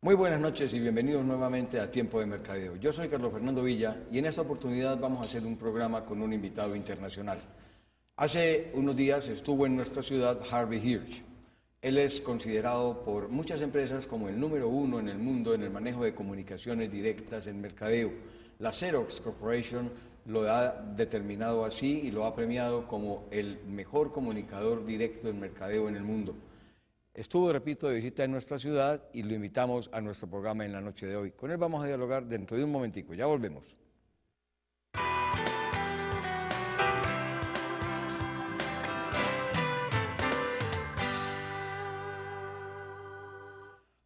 Muy buenas noches y bienvenidos nuevamente a Tiempo de Mercadeo. Yo soy Carlos Fernando Villa y en esta oportunidad vamos a hacer un programa con un invitado internacional. Hace unos días estuvo en nuestra ciudad Harvey Hirsch. Él es considerado por muchas empresas como el número uno en el mundo en el manejo de comunicaciones directas en mercadeo. La Xerox Corporation lo ha determinado así y lo ha premiado como el mejor comunicador directo en mercadeo en el mundo. Estuvo, repito, de visita en nuestra ciudad y lo invitamos a nuestro programa en la noche de hoy. Con él vamos a dialogar dentro de un momentico. Ya volvemos.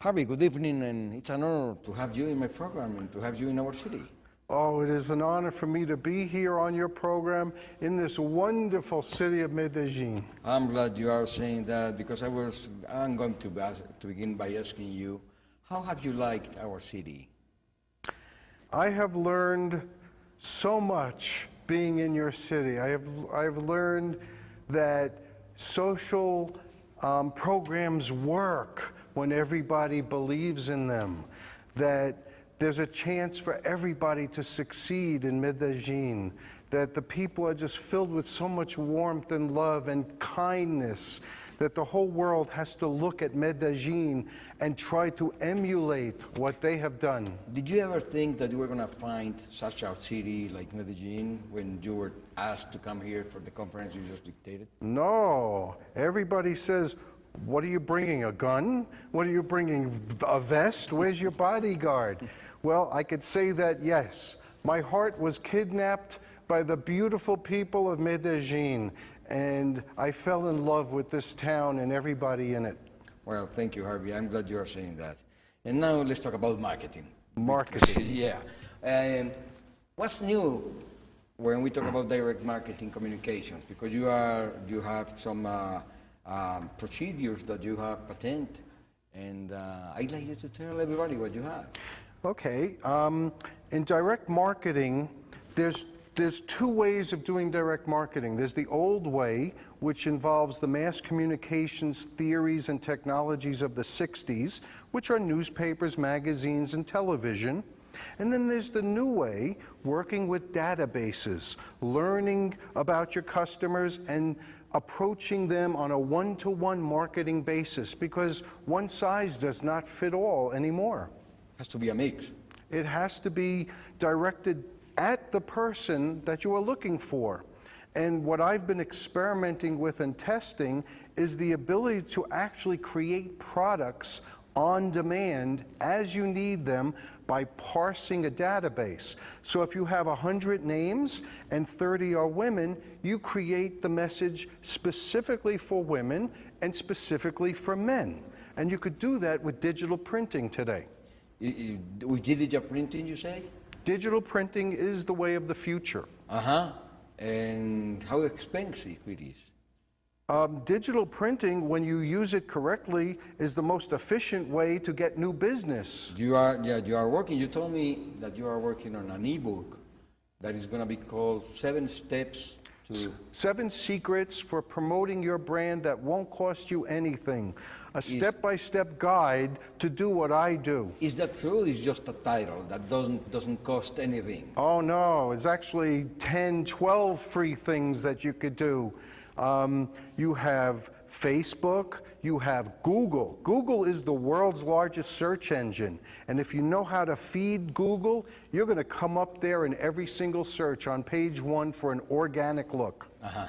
Harvey, good evening, and it's an honor to have you in my program and to have you in our city. Oh, it is an honor for me to be here on your program in this wonderful city of Medellin. I'm glad you are saying that because I'm going to begin by asking you, how have you liked our city? I have learned so much being in your city. I've learned that social programs work when everybody believes in them, that there's a chance for everybody to succeed in Medellin, that the people are just filled with so much warmth and love and kindness, that the whole world has to look at Medellin and try to emulate what they have done. Did you ever think that you were going to find such a city like Medellin when you were asked to come here for the conference you just dictated? No, everybody says, what are you bringing, a gun? What are you bringing, a vest? Where's your bodyguard? Well, I could say that, yes, my heart was kidnapped by the beautiful people of Medellin, and I fell in love with this town and everybody in it. Well, thank you, Harvey. I'm glad you are saying that. And now let's talk about marketing. Marketing. Yeah. And what's new when we talk about direct marketing communications? Because you have some procedures that you have patent, and I'd like you to tell everybody what you have. Okay, in direct marketing, there's two ways of doing direct marketing. There's the old way, which involves the mass communications theories and technologies of the 60s, which are newspapers, magazines, and television. And then there's the new way, working with databases, learning about your customers and approaching them on a one-to-one marketing basis, because one size does not fit all anymore. Has to be a mix. It has to be directed at the person that you are looking for. And what I've been experimenting with and testing is the ability to actually create products on demand as you need them by parsing a database. So if you have 100 names and 30 are women, you create the message specifically for women and specifically for men. And you could do that with digital printing today. With digital printing, you say? Digital printing is the way of the future. Uh-huh. And how expensive it is? Digital printing, when you use it correctly, is the most efficient way to get new business. You are working. You told me that you are working on an ebook that is going to be called 7 Steps to... 7 Secrets for Promoting Your Brand That Won't Cost You Anything. A step-by-step guide to do what I do. Is that true? It's just a title that doesn't cost anything. Oh no, it's actually 10, 12 free things that you could do. You have Facebook, you have Google. Google is the world's largest search engine. And if you know how to feed Google, you're going to come up there in every single search on page 1 for an organic look. Uh-huh.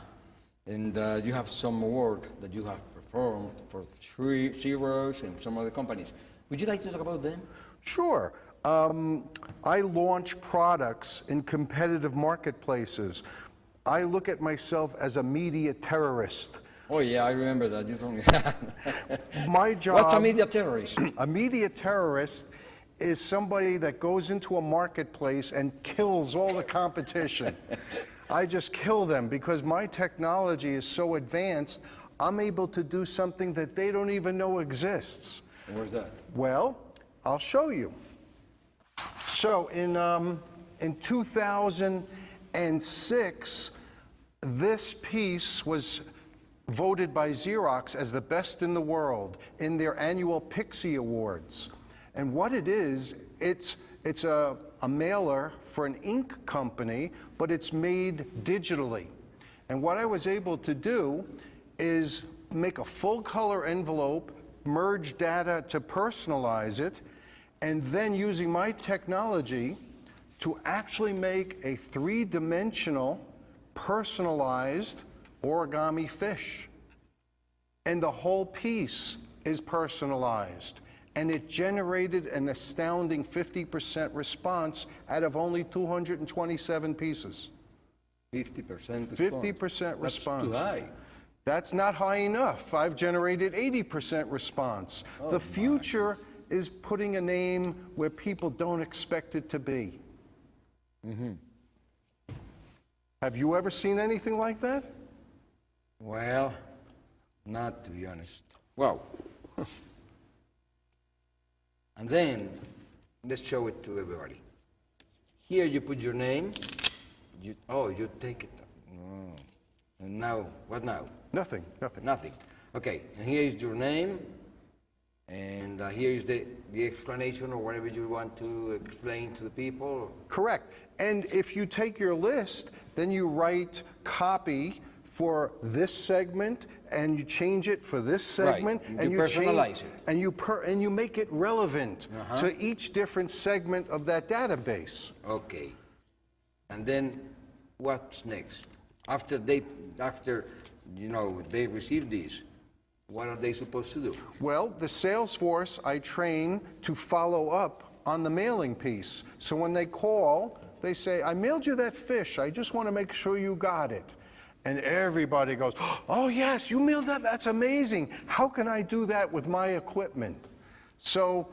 And you have some work that you have performed for Xerox and some other companies. Would you like to talk about them? Sure. I launch products in competitive marketplaces. I look at myself as a media terrorist. Oh yeah, I remember that. You told me. My job... What's a media terrorist? A media terrorist is somebody that goes into a marketplace and kills all the competition. I just kill them because my technology is so advanced, I'm able to do something that they don't even know exists. And where's that? Well, I'll show you. So in 2006, this piece was voted by Xerox as the best in the world in their annual Pixie Awards. And what it is, it's a mailer for an ink company, but it's made digitally. And what I was able to do is make a full color envelope, merge data to personalize it, and then using my technology to actually make a three-dimensional personalized origami fish. And the whole piece is personalized. And it generated an astounding 50% response out of only 227 pieces. 50% response. 50% response. That's too high. That's not high enough. I've generated 80% response. The future is putting a name where people don't expect it to be. Have you ever seen anything like that? Well, not to be honest. Wow. And then, let's show it to everybody. Here you put your name. You take it. Oh. And now, what now? Nothing. Nothing. Okay, and here is your name, and here is the explanation or whatever you want to explain to the people. Correct. And if you take your list, then you write copy for this segment, and you change it for this segment, Right. and You personalize it. and you make it relevant to each different segment of that database. Okay. And then, what's next? After they receive these, what are they supposed to do? Well, the sales force I train to follow up on the mailing piece. So when they call, they say, I mailed you that fish. I just want to make sure you got it. And everybody goes, oh yes, you mailed that? That's amazing. How can I do that with my equipment? So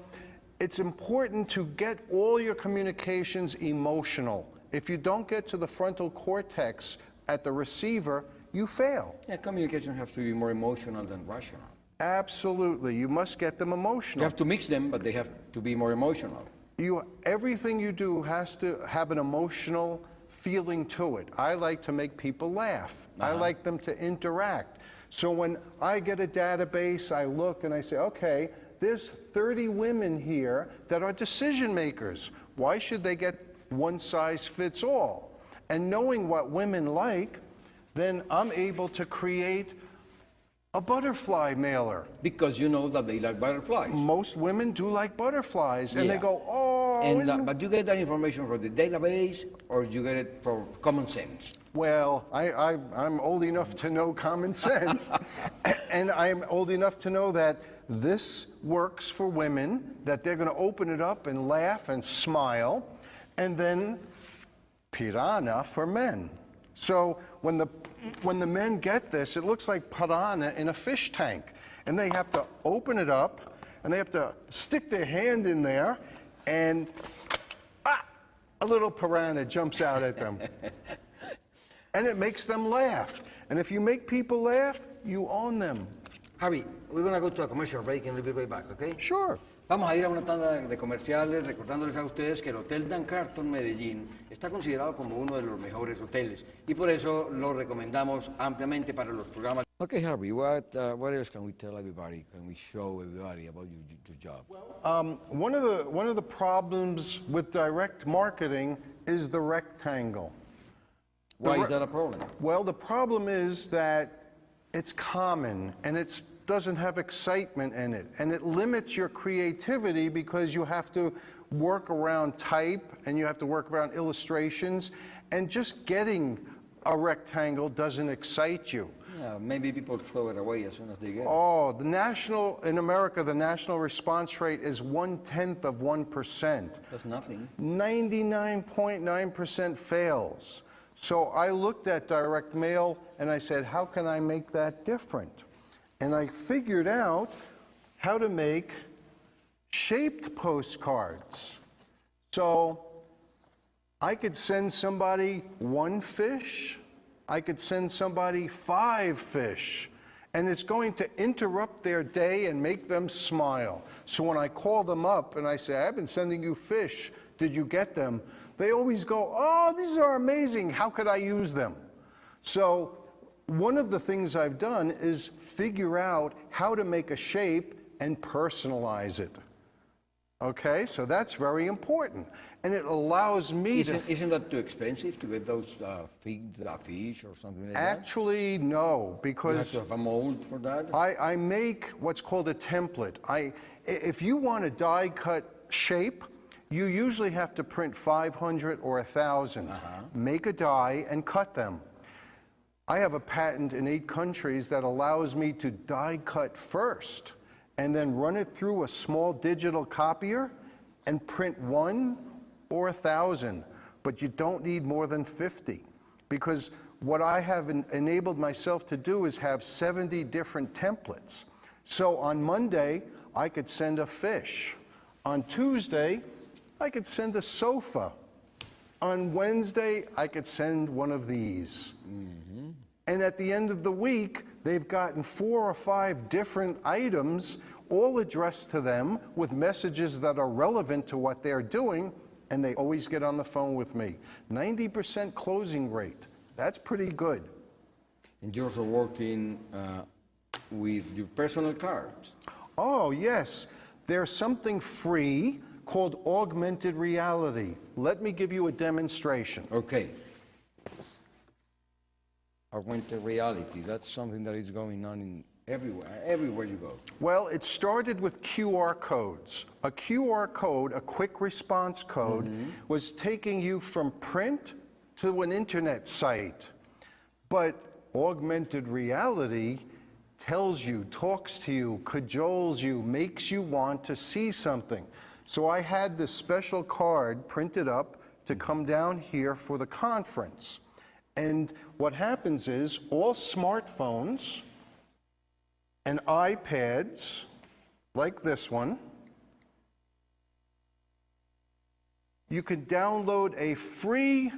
it's important to get all your communications emotional. If you don't get to the frontal cortex at the receiver, you fail. Yeah, communication has to be more emotional than rational. Absolutely. You must get them emotional. You have to mix them, but they have to be more emotional. Everything you do has to have an emotional feeling to it. I like to make people laugh. I like them to interact. So when I get a database, I look and I say, okay, there's 30 women here that are decision makers. Why should they get one size fits all? And knowing what women like, then I'm able to create a butterfly mailer. Because you know that they like butterflies. Most women do like butterflies, and they go, oh, but you get that information from the database, or you get it from common sense? Well, I'm old enough to know common sense, and I'm old enough to know that this works for women, that they're going to open it up and laugh and smile, and then piranha for men. So when the men get this, it looks like piranha in a fish tank, and they have to open it up, and they have to stick their hand in there, and a little piranha jumps out at them. And it makes them laugh. And if you make people laugh, you own them. Javi, we're going to go to a commercial break and we'll be right back, okay? Sure. Vamos a ir a una tanda de comerciales recordándoles a ustedes que el Hotel Dan Carton Medellín está considerado como uno de los mejores hoteles y por eso lo recomendamos ampliamente para los programas. Okay, Harvey, what else can we tell everybody? Can we show everybody about your job? One of the problems with direct marketing is the rectangle. Why is that a problem? Well, the problem is that it's common and it doesn't have excitement in it, and it limits your creativity because you have to work around type and you have to work around illustrations, and just getting a rectangle doesn't excite you. Yeah, maybe people throw it away as soon as they get it. Oh, in America, the national response rate is 0.1%. That's nothing. 99.9% fails. So I looked at direct mail and I said, how can I make that different? And I figured out how to make shaped postcards. So I could send somebody one fish, I could send somebody 5 fish, and it's going to interrupt their day and make them smile. So when I call them up and I say, I've been sending you fish, did you get them? They always go, oh, these are amazing, how could I use them? So one of the things I've done is figure out how to make a shape and personalize it. Okay, so that's very important. And it allows me to... Isn't that too expensive to get those fish or something like that? Actually, no, You have because to have a mold for that? I make what's called a template. If you want a die-cut shape, you usually have to print 500 or 1,000. Make a die and cut them. I have a patent in 8 countries that allows me to die cut first and then run it through a small digital copier and print 1 or 1,000. But you don't need more than 50, because what I have enabled myself to do is have 70 different templates. So on Monday, I could send a fish. On Tuesday, I could send a sofa. On Wednesday, I could send one of these. And at the end of the week, they've gotten 4 or 5 different items, all addressed to them with messages that are relevant to what they're doing, and they always get on the phone with me. 90% closing rate. That's pretty good. And you're also working with your personal cards. Oh, yes. There's something free called augmented reality. Let me give you a demonstration. Okay. Augmented reality, that's something that is going on in everywhere you go. Well, it started with QR codes. A QR code, a quick response code, was taking you from print to an internet site. But augmented reality tells you, talks to you, cajoles you, makes you want to see something. So I had this special card printed up to come down here for the conference. And what happens is all smartphones and iPads, like this one, you can download a free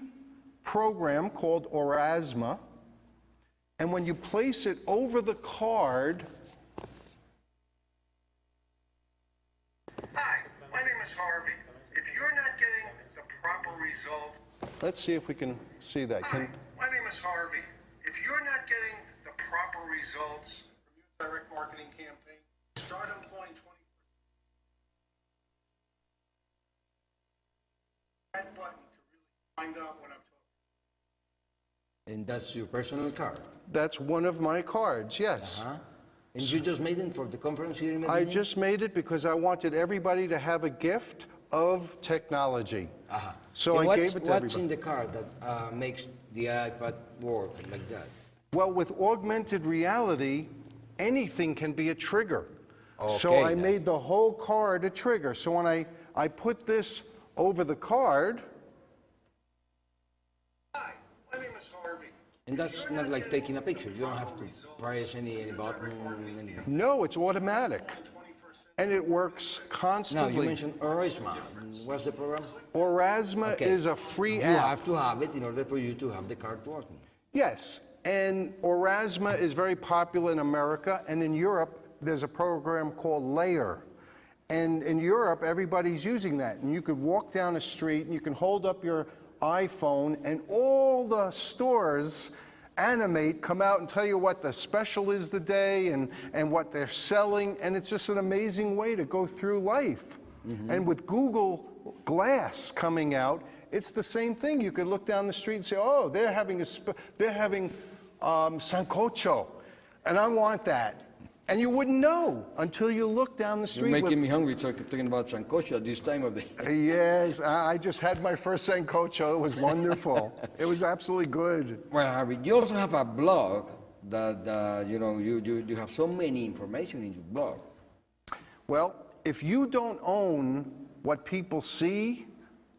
program called Orasma, and when you place it over the card... Hi, my name is Harvey. If you're not getting the proper results... Let's see if we can see that. Hi, my name is Harvey. If you're not getting the proper results from your direct marketing campaign, start employing 20%. That button to really find out what I'm talking And that's your personal card. That's one of my cards, yes. And you just made it for the conference here in Medellin? I just made it because I wanted everybody to have a gift of technology. So And I gave it to what's everybody. in the card that makes the iPad work like that? Well, with augmented reality, anything can be a trigger. So Okay, I then. made the whole card a trigger. So when I put this over the card, Hi, my name is Harvey. And that's not like taking a picture. You don't have to press any button, anything. no, it's automatic. 21st And it works Now, constantly. you mentioned Orasma. What's the program? Orasma Okay. is a free You app. have to have it in order for you to have the card working. Yes, and Orasma is very popular in America, and in Europe, there's a program called Layer. And in Europe, everybody's using that. And you could walk down the street, and you can hold up your iPhone, and all the stores animate, come out and tell you what the special is the day and what they're selling, and it's just an amazing way to go through life. And with Google Glass coming out, it's the same thing. You could look down the street and say, oh, they're having sancocho, and I want that. And you wouldn't know until you look down the You're street. making me hungry talking about sancocho at this time of the day. Yes, I just had my first sancocho. It was wonderful. It was absolutely good. Well, Harvey, you also have a blog that, you have so many information in your blog. Well, if you don't own what people see,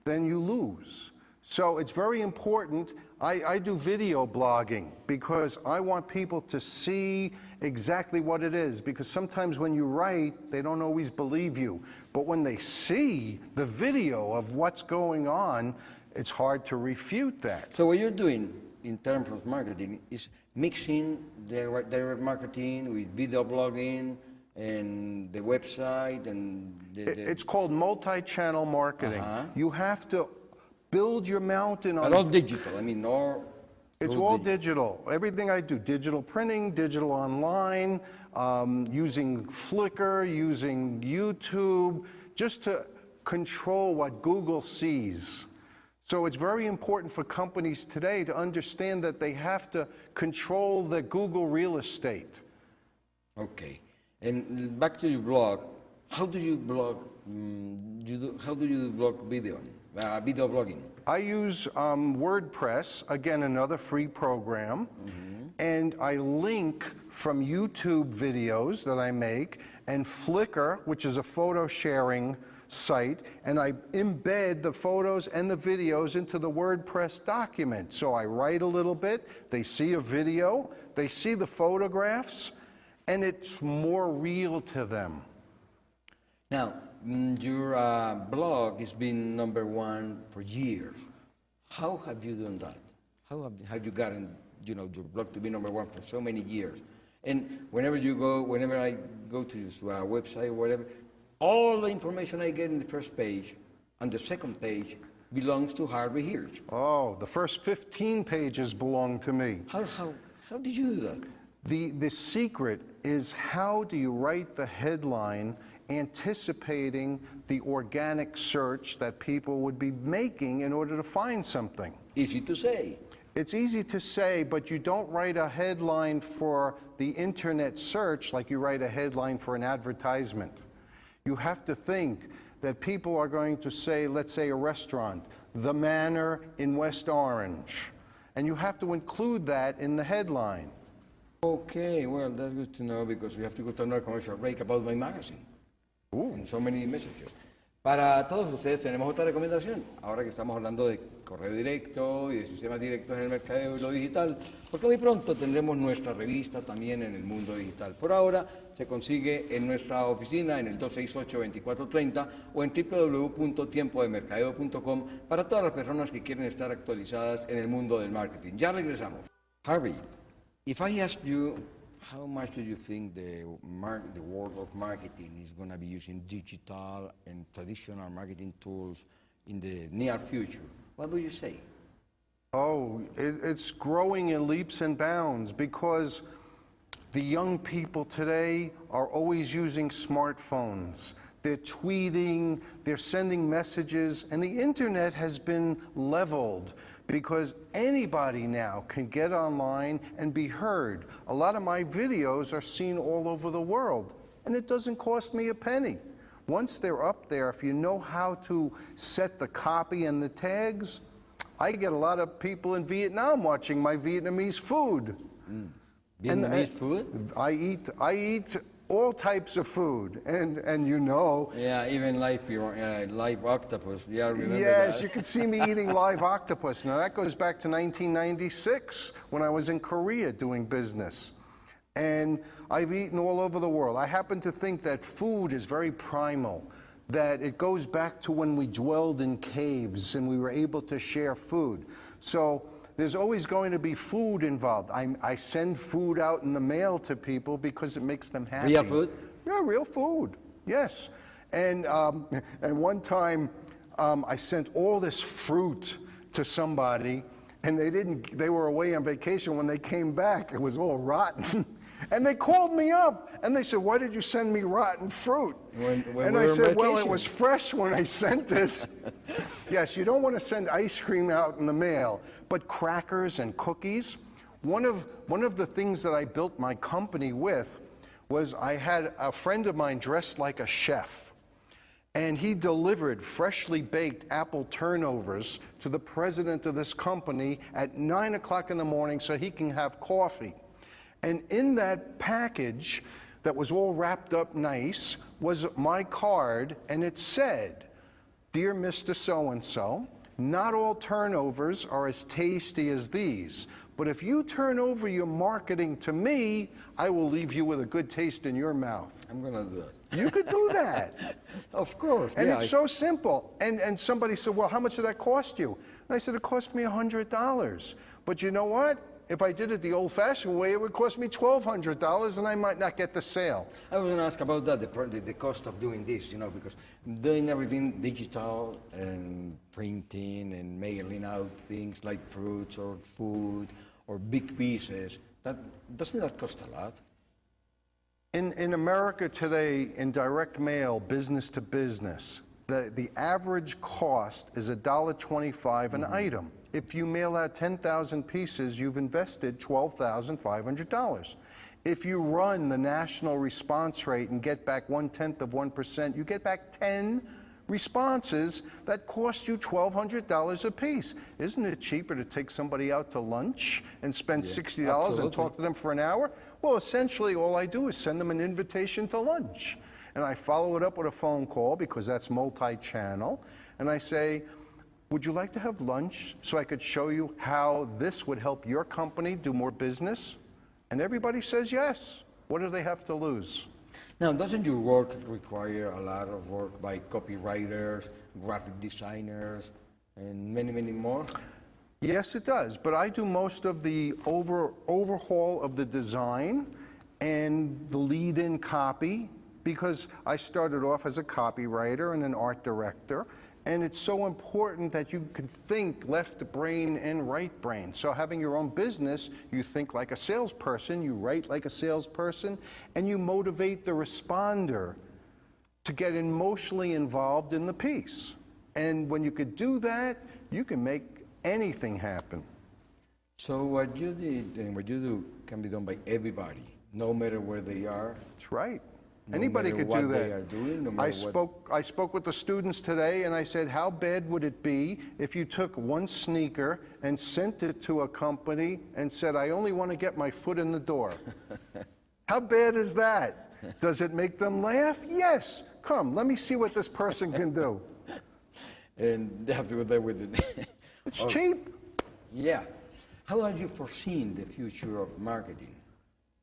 then you lose. So it's very important. I do video blogging because I want people to see exactly what it is, because sometimes when you write, they don't always believe you. But when they see the video of what's going on, it's hard to refute that. So what you're doing in terms of marketing is mixing direct marketing with video blogging and the website and It's called multi-channel marketing. You have to build your mountain on... But all digital, I mean, or... It's all digital. Everything I do, digital printing, digital online, using Flickr, using YouTube, just to control what Google sees. So it's very important for companies today to understand that they have to control the Google real estate. Okay. And back to your blog, how do you blog? How do you blog video blogging? I use WordPress, again, another free program, and I link from YouTube videos that I make, and Flickr, which is a photo sharing site, and I embed the photos and the videos into the WordPress document. So I write a little bit, they see a video, they see the photographs, and it's more real to them. Now, your blog has been #1 for years. How have you done that? How have you gotten, your blog to be #1 for so many years? And whenever I go to this website or whatever, all the information I get in the first page and the second page belongs to Harvey Hirsch. Oh, the first 15 pages belong to me. How did you do that? The secret is, how do you write the headline anticipating the organic search that people would be making in order to find something? Easy to say. It's easy to say, but you don't write a headline for the internet search like you write a headline for an advertisement. You have to think that people are going to say, let's say a restaurant, The Manor in West Orange, and you have to include that in the headline. Okay, well, that's good to know, because we have to go to another commercial break about my magazine. And so many messages. Para todos ustedes tenemos otra recomendación, ahora que estamos hablando de correo directo y de sistemas directos en el mercadeo y lo digital, porque muy pronto tendremos nuestra revista también en el mundo digital. Por ahora se consigue en nuestra oficina en el 268-2430 o en www.tiempodemercadeo.com para todas las personas que quieren estar actualizadas en el mundo del marketing. Ya regresamos. Harvey, if I ask you, how much do you think the world of marketing is going to be using digital and traditional marketing tools in the near future? What would you say? Oh, it's growing in leaps and bounds, because the young people today are always using smartphones. They're tweeting, they're sending messages, and the internet has been leveled, because anybody now can get online and be heard. A lot of my videos are seen all over the world, and it doesn't cost me a penny. Once they're up there, if you know how to set the copy and the tags, I get a lot of people in Vietnam watching my Vietnamese food. Vietnamese food? I eat all types of food, and you know. Yeah, even live octopus. Yeah, remember Yes, that? you can see me eating live octopus. Now that goes back to 1996 when I was in Korea doing business. And I've eaten all over the world. I happen to think that food is very primal, that it goes back to when we dwelled in caves and we were able to share food. So there's always going to be food involved. I send food out in the mail to people because it makes them happy. Real food? Yeah, real food, yes. And one time I sent all this fruit to somebody, and they were away on vacation. When they came back, it was all rotten. And they called me up, and they said, "Why did you send me rotten fruit?" When I said, "Well, it was fresh when I sent it." Yes, you don't want to send ice cream out in the mail, but crackers and cookies. One of the things that I built my company with was, I had a friend of mine dressed like a chef, and he delivered freshly baked apple turnovers to the president of this company at 9 o'clock in the morning so he can have coffee. And in that package that was all wrapped up nice was my card, and it said, "Dear Mr. So-and-so, not all turnovers are as tasty as these, but if you turn over your marketing to me, I will leave you with a good taste in your mouth." I'm going to do that. You could do that. Of course. And yeah, it's so simple. And somebody said, "Well, how much did that cost you?" And I said, "It cost me $100. But you know what? If I did it the old-fashioned way, it would cost me $1,200, and I might not get the sale." I was going to ask about that, the cost of doing this, because doing everything digital and printing and mailing out things like fruits or food or big pieces, doesn't that cost a lot? In America today, in direct mail, business to business, the average cost is $1.25 an item. If you mail out 10,000 pieces, you've invested $12,500. If you run the national response rate and get back 0.1%, you get back 10 responses that cost you $1,200 a piece. Isn't it cheaper to take somebody out to lunch and spend $60 absolutely. and talk to them for an hour? Well, essentially, all I do is send them an invitation to lunch. And I follow it up with a phone call because that's multi-channel. And I say, would you like to have lunch so I could show you how this would help your company do more business? And everybody says yes. What do they have to lose? Now, doesn't your work require a lot of work by copywriters, graphic designers, and many, many more? Yes, it does. But I do most of the overhaul of the design and the lead-in copy because I started off as a copywriter and an art director. And it's so important that you can think left brain and right brain. So having your own business, you think like a salesperson, you write like a salesperson, and you motivate the responder to get emotionally involved in the piece. And when you could do that, you can make anything happen. So what you did and what you do can be done by everybody, no matter where they are. That's right. No Anybody matter could what do they that. are doing, no matter I spoke with the students today and I said, how bad would it be if you took one sneaker and sent it to a company and said, I only want to get my foot in the door? How bad is that? Does it make them laugh? Yes. Come, let me see what this person can do. And they have to go there with it. It's cheap. Yeah. How have you foreseen the future of marketing?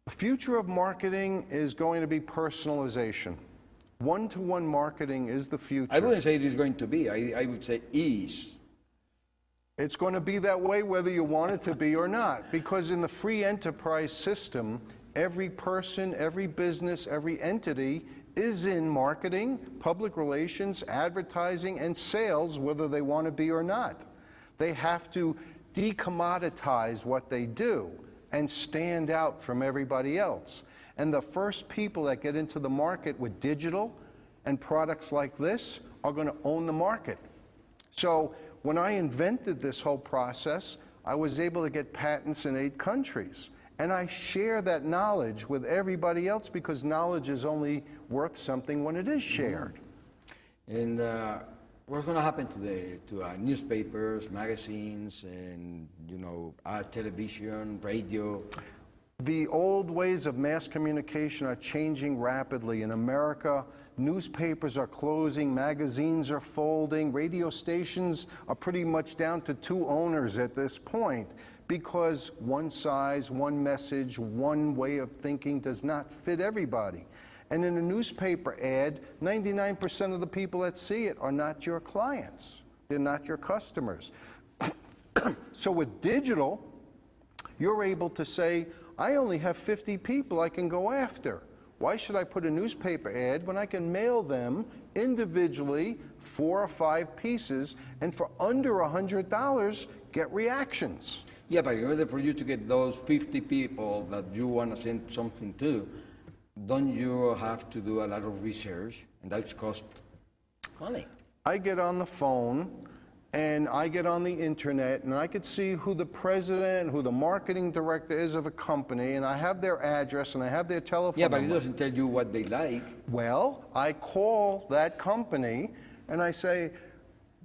The future of marketing is going to be personalization. One-to-one marketing is the future. I wouldn't say it is going to be. I would say is. It's going to be that way whether you want it to be or not, because in the free enterprise system, every person, every business, every entity is in marketing, public relations, advertising, and sales, whether they want to be or not. They have to decommoditize what they do and stand out from everybody else. And the first people that get into the market with digital and products like this are going to own the market. So when I invented this whole process, I was able to get patents in 8 countries. And I share that knowledge with everybody else because knowledge is only worth something when it is shared. And what's going to happen today to newspapers, magazines, and television, radio? The old ways of mass communication are changing rapidly. In America, newspapers are closing, magazines are folding, radio stations are pretty much down to 2 owners at this point because one size, one message, one way of thinking does not fit everybody. And in a newspaper ad, 99% of the people that see it are not your clients. They're not your customers. So with digital, you're able to say, I only have 50 people I can go after. Why should I put a newspaper ad when I can mail them individually 4 or 5 pieces and for under $100 get reactions? Yeah, but in order for you to get those 50 people that you want to send something to, don't you have to do a lot of research, and that's cost money? I get on the phone and I get on the internet and I could see who the president, who the marketing director is of a company, and I have their address and I have their telephone Yeah, but it number. doesn't tell you what they like. Well, I call that company and I say,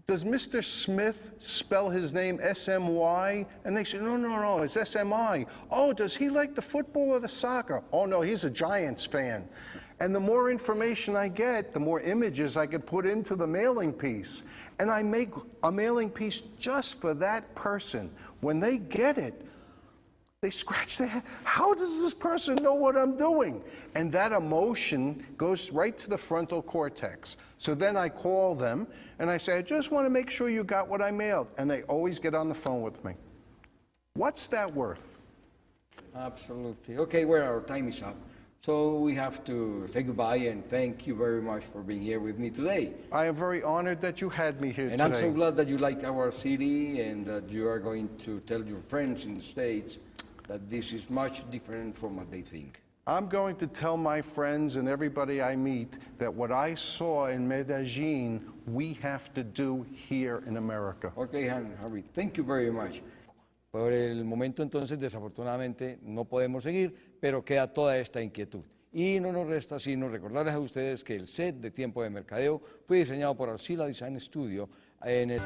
does Mr. Smith spell his name S-M-Y? And they say, no, it's S-M-I. Oh, does he like the football or the soccer? Oh, no, he's a Giants fan. And the more information I get, the more images I could put into the mailing piece. And I make a mailing piece just for that person. When they get it, they scratch their head. How does this person know what I'm doing? And that emotion goes right to the frontal cortex. So then I call them and I say, I just want to make sure you got what I mailed. And they always get on the phone with me. What's that worth? Absolutely. Okay, well, our time is up. So we have to say goodbye and thank you very much for being here with me today. I am very honored that you had me here And today. I'm so glad that you like our city and that you are going to tell your friends in the States that this is much different from what they think. I'm going to tell my friends and everybody I meet that what I saw in Medellin, we have to do here in America. Okay, Harvey, thank you very much. Por el momento entonces, desafortunadamente, no podemos seguir, pero queda toda esta inquietud. Y no nos resta sino recordarles a ustedes que el set de Tiempo de Mercadeo fue diseñado por Arcila Design Studio en el...